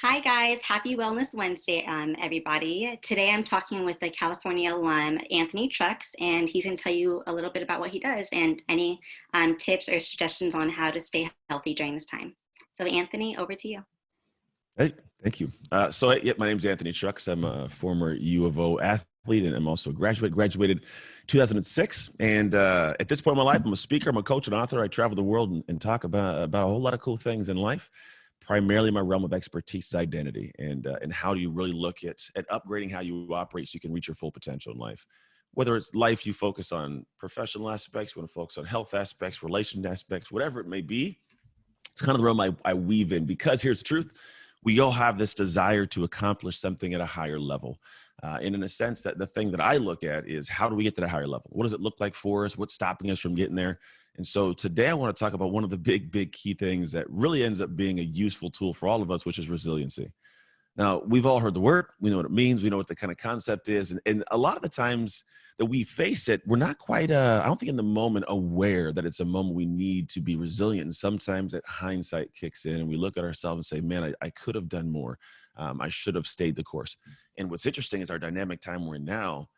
Hi guys, happy Wellness Wednesday, everybody. Today I'm talking with the California alum, Anthony Trucks, and he's going to tell you a little bit about what he does and any tips or suggestions on how to stay healthy during this time. So Anthony, over to you. Hey, thank you. My name's Anthony Trucks. I'm a former U of O athlete, and I'm also a graduated 2006. And at this point in my life, I'm a speaker, I'm a coach, and author. I travel the world and talk about a whole lot of cool things in life. Primarily, my realm of expertise is identity, and how do you really look at upgrading how you operate so you can reach your full potential in life. Whether it's life, you focus on professional aspects, you want to focus on health aspects, relation aspects, whatever it may be. It's kind of the realm I weave in, because here's the truth. We all have this desire to accomplish something at a higher level. And in a sense, that the thing that I look at is, how do we get to the higher level? What does it look like for us? What's stopping us from getting there? And so today I want to talk about one of the big key things that really ends up being a useful tool for all of us, which is resiliency. Now, we've all heard the word. We know what it means. We know what the kind of concept is. And a lot of the times that we face it, we're not quite, I don't think in the moment, aware that it's a moment we need to be resilient. And sometimes that hindsight kicks in and we look at ourselves and say, man, I could have done more. I should have stayed the course. And what's interesting is our dynamic time we're in now,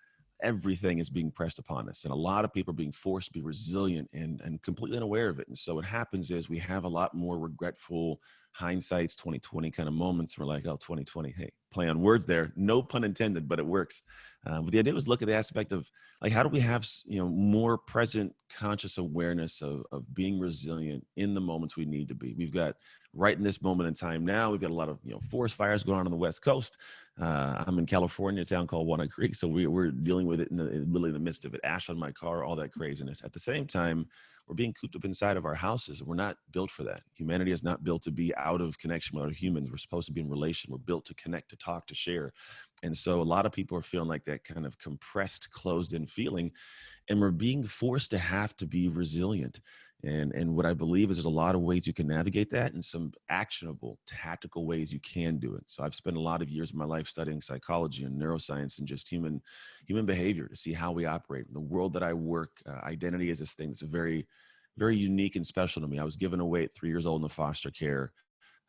everything is being pressed upon us. And a lot of people are being forced to be resilient and completely unaware of it. And so what happens is we have a lot more regretful hindsight's 2020 kind of moments. We're like, oh, 2020, hey, play on words there. No pun intended, but it works. But the idea was look at the aspect of, like, how do we have, more present conscious awareness of being resilient in the moments we need to be. We've got, right in this moment in time now, we've got a lot of, forest fires going on the West Coast. I'm in California, a town called Walnut Creek. So we're dealing with it literally in the midst of it, ash on my car, all that craziness. At the same time, we're being cooped up inside of our houses. We're not built for that. Humanity is not built to be out of connection with other humans. We're supposed to be in relation. We're built to connect, to talk, to share. And so a lot of people are feeling like that kind of compressed, closed in feeling. And we're being forced to have to be resilient. And what I believe is there's a lot of ways you can navigate that, and some actionable, tactical ways you can do it. So I've spent a lot of years of my life studying psychology and neuroscience and just human behavior to see how we operate. In the world that I work, identity is this thing that's very, very unique and special to me. I was given away at 3 years old in the foster care.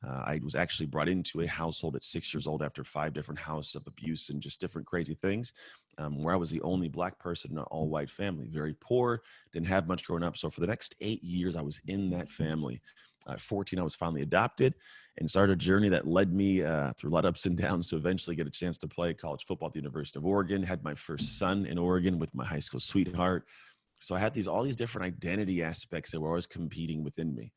I was actually brought into a household at 6 years old after 5 different houses of abuse and just different crazy things, where I was the only Black person in an all-white family, very poor, didn't have much growing up. So for the next 8 years, I was in that family. At 14, I was finally adopted and started a journey that led me through a lot of ups and downs to eventually get a chance to play college football at the University of Oregon. Had my first son in Oregon with my high school sweetheart. So I had all these different identity aspects that were always competing within me.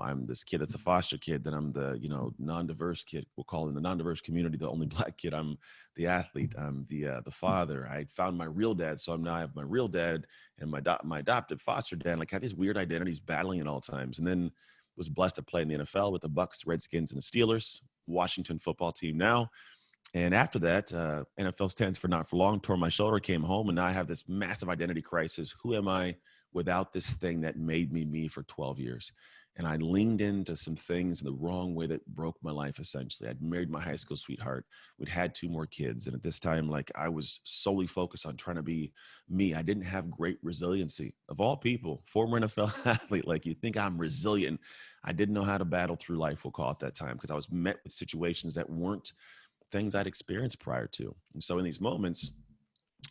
I'm this kid that's a foster kid, then I'm the, non-diverse kid. We'll call it in the non-diverse community, the only Black kid. I'm the athlete. I'm the father. I found my real dad. So I have my real dad and my adopted foster dad. Like, I had these weird identities battling at all times. And then was blessed to play in the NFL with the Bucks, Redskins, and the Steelers, Washington football team now. And after that, NFL stands for not for long, tore my shoulder, came home, and now I have this massive identity crisis. Who am I without this thing that made me me for 12 years? And I leaned into some things in the wrong way that broke my life, essentially. I'd married my high school sweetheart. We'd had 2 more kids. And at this time, like, I was solely focused on trying to be me. I didn't have great resiliency. Of all people, former NFL athlete, like, you think I'm resilient. I didn't know how to battle through life, we'll call it that time, because I was met with situations that weren't things I'd experienced prior to. And so in these moments,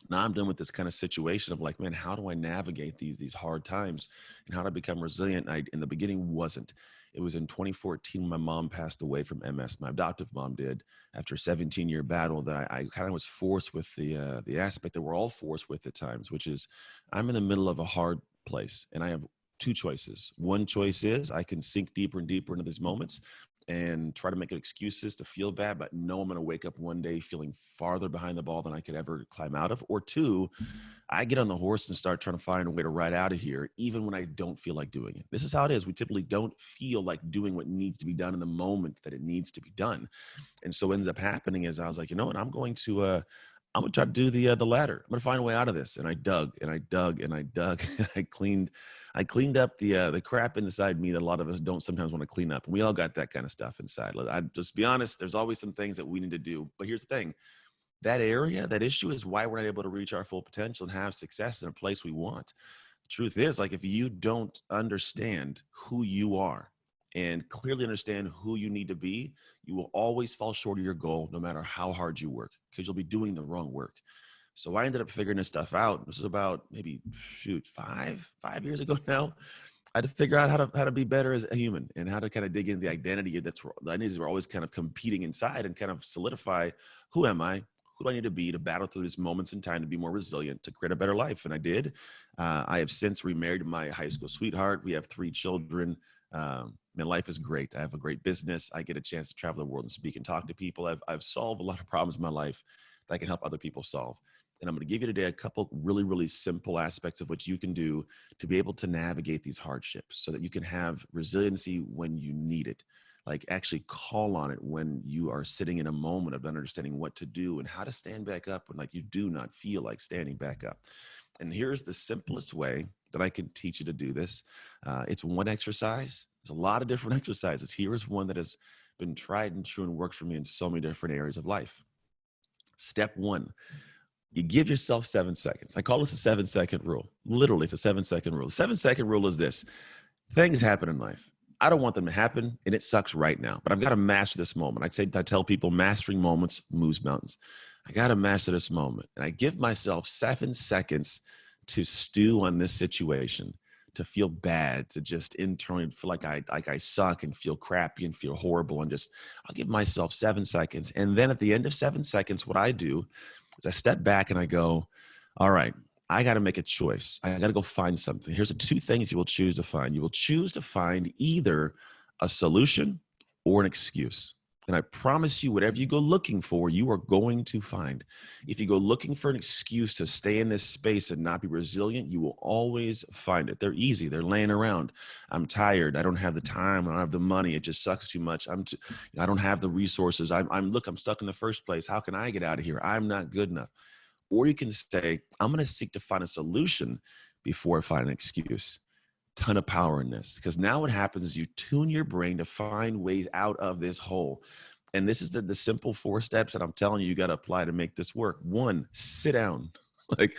now I'm done with this kind of situation of like, man, how do I navigate these hard times, and how to become resilient? And I, in the beginning, wasn't. It was in 2014, my mom passed away from MS. My adoptive mom did, after a 17-year battle, that I kind of was forced with the aspect that we're all forced with at times, which is I'm in the middle of a hard place and I have 2 choices. One choice is I can sink deeper and deeper into these moments and try to make excuses to feel bad, but know I'm going to wake up one day feeling farther behind the ball than I could ever climb out of. Or 2, I get on the horse and start trying to find a way to ride out of here, even when I don't feel like doing it. This is how it is. We typically don't feel like doing what needs to be done in the moment that it needs to be done. And so what ends up happening is I was like, you know what, I'm going to try to do the latter. I'm going to find a way out of this. And I dug and I dug and I dug. I cleaned up the crap inside me that a lot of us don't sometimes want to clean up. And we all got that kind of stuff inside. I just be honest. There's always some things that we need to do. But here's the thing. That area, that issue is why we're not able to reach our full potential and have success in a place we want. The truth is, like, if you don't understand who you are and clearly understand who you need to be, you will always fall short of your goal no matter how hard you work, because you'll be doing the wrong work. So I ended up figuring this stuff out. This is about maybe five years ago now. I had to figure out how to be better as a human, and how to kind of dig into the identity the identities we're always kind of competing inside, and kind of solidify, who am I? Who do I need to be to battle through these moments in time, to be more resilient, to create a better life? And I did. I have since remarried my high school sweetheart. We have 3 children. My life is great. I have a great business. I get a chance to travel the world and speak and talk to people. I've solved a lot of problems in my life that I can help other people solve. And I'm going to give you today a couple really, really simple aspects of what you can do to be able to navigate these hardships, so that you can have resiliency when you need it. Like, actually call on it when you are sitting in a moment of understanding what to do and how to stand back up when, like, you do not feel like standing back up. And here's the simplest way that I can teach you to do this. It's one exercise. There's a lot of different exercises. Here is one that has been tried and true and works for me in so many different areas of life. Step one, you give yourself 7 seconds. I call this a 7-second rule. Literally, it's a 7-second rule. The 7-second rule is this: things happen in life. I don't want them to happen, and it sucks right now, but I've got to master this moment. I tell people, mastering moments moves mountains. I got to master this moment. And I give myself 7 seconds to stew on this situation, to feel bad, to just internally feel like I suck and feel crappy and feel horrible. And just, I'll give myself 7 seconds. And then at the end of 7 seconds, what I do is I step back and I go, all right, I got to make a choice. I got to go find something. Here's the 2 things you will choose to find. You will choose to find either a solution or an excuse. And I promise you, whatever you go looking for, you are going to find. If you go looking for an excuse to stay in this space and not be resilient, you will always find it. They're easy. They're laying around. I'm tired. I don't have the time. I don't have the money. It just sucks too much. I don't have the resources. I'm stuck in the first place. How can I get out of here? I'm not good enough. Or you can say, I'm going to seek to find a solution before I find an excuse. Ton of power in this, because now what happens is you tune your brain to find ways out of this hole. And this is the simple 4 steps that I'm telling you, you got to apply to make this work. 1, sit down. Like,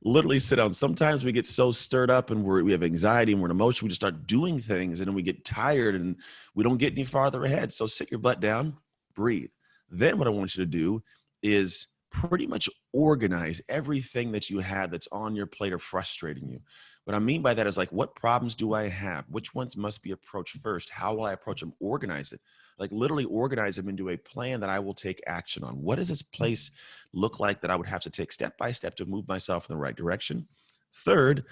literally sit down. Sometimes we get so stirred up and we have anxiety and we're in emotion, we just start doing things, and then we get tired and we don't get any farther ahead. So sit your butt down, breathe. Then what I want you to do is pretty much organize everything that you have that's on your plate or frustrating you. What I mean by that is, like, what problems do I have? Which ones must be approached first? How will I approach them? Organize it. Like, literally organize them into a plan that I will take action on. What does this place look like that I would have to take step by step to move myself in the right direction? Third,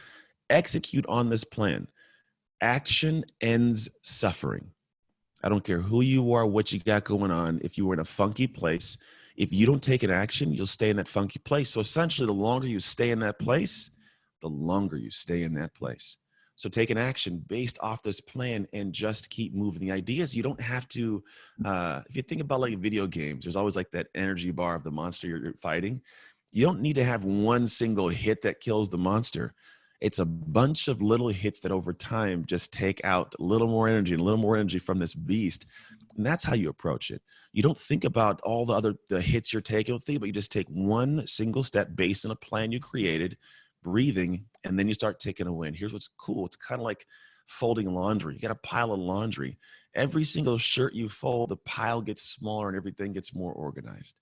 execute on this plan. Action ends suffering. I don't care who you are, what you got going on. If you were in a funky place, if you don't take an action, you'll stay in that funky place. So essentially, the longer you stay in that place, the longer you stay in that place. So take an action based off this plan and just keep moving. The idea is, you don't have to, if you think about like video games, there's always like that energy bar of the monster you're fighting. You don't need to have one single hit that kills the monster. It's a bunch of little hits that over time just take out a little more energy and a little more energy from this beast. And that's how you approach it. You don't think about all the hits you're taking, but you just take one single step based on a plan you created, breathing, and then you start taking away. And here's what's cool. It's kind of like folding laundry. You got a pile of laundry. Every single shirt you fold, the pile gets smaller and everything gets more organized.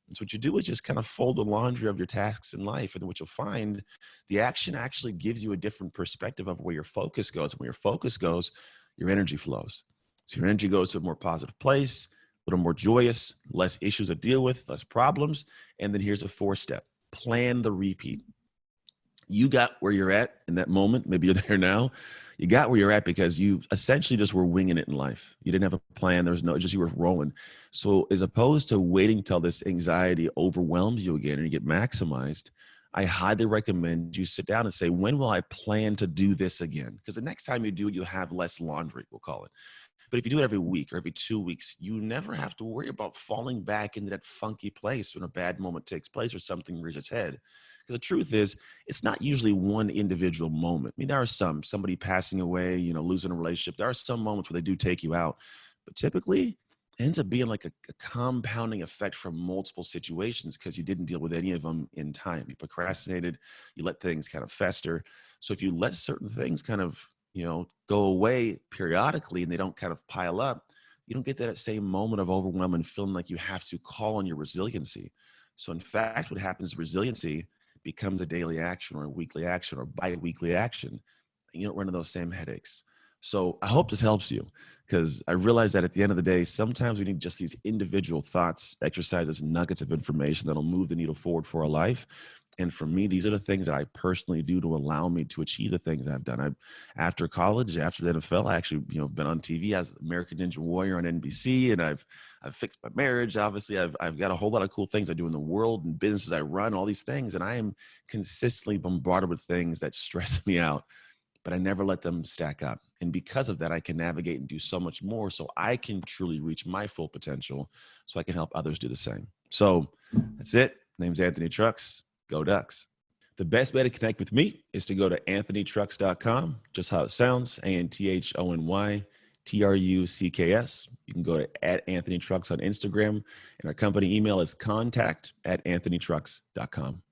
And so what you do is just kind of fold the laundry of your tasks in life. And what you'll find, the action actually gives you a different perspective of where your focus goes. And where your focus goes, your energy flows. So your energy goes to a more positive place, a little more joyous, less issues to deal with, less problems. And then here's a 4-step: plan the repeat. You got where you're at in that moment. Maybe you're there now. You got where you're at because you essentially just were winging it in life. You didn't have a plan. There was no, just, you were rolling. So as opposed to waiting till this anxiety overwhelms you again and you get maximized, I highly recommend you sit down and say, when will I plan to do this again? Because the next time you do it, you'll have less laundry, we'll call it. But if you do it every week or every 2 weeks, you never have to worry about falling back into that funky place when a bad moment takes place or something rears its head. Because the truth is, it's not usually one individual moment. I mean, there are somebody passing away, losing a relationship. There are some moments where they do take you out. But typically, it ends up being like a compounding effect from multiple situations because you didn't deal with any of them in time. You procrastinated. You let things kind of fester. So if you let certain things kind of go away periodically and they don't kind of pile up, you don't get that same moment of overwhelm and feeling like you have to call on your resiliency. So in fact, what happens, resiliency becomes a daily action or a weekly action or bi-weekly action. And you don't run into those same headaches. So I hope this helps you, because I realize that at the end of the day, sometimes we need just these individual thoughts, exercises, nuggets of information that'll move the needle forward for our life. And for me, these are the things that I personally do to allow me to achieve the things I've done. After college, after the NFL, I actually, been on TV as American Ninja Warrior on NBC, and I've fixed my marriage. Obviously, I've got a whole lot of cool things I do in the world and businesses I run, all these things, and I am consistently bombarded with things that stress me out, but I never let them stack up. And because of that, I can navigate and do so much more, so I can truly reach my full potential, so I can help others do the same. So that's it. My name's Anthony Trucks. Go Ducks. The best way to connect with me is to go to anthonytrucks.com, just how it sounds, ANTHONYTRUCKS. You can go to @AnthonyTrucks on Instagram, and our company email is contact@anthonytrucks.com.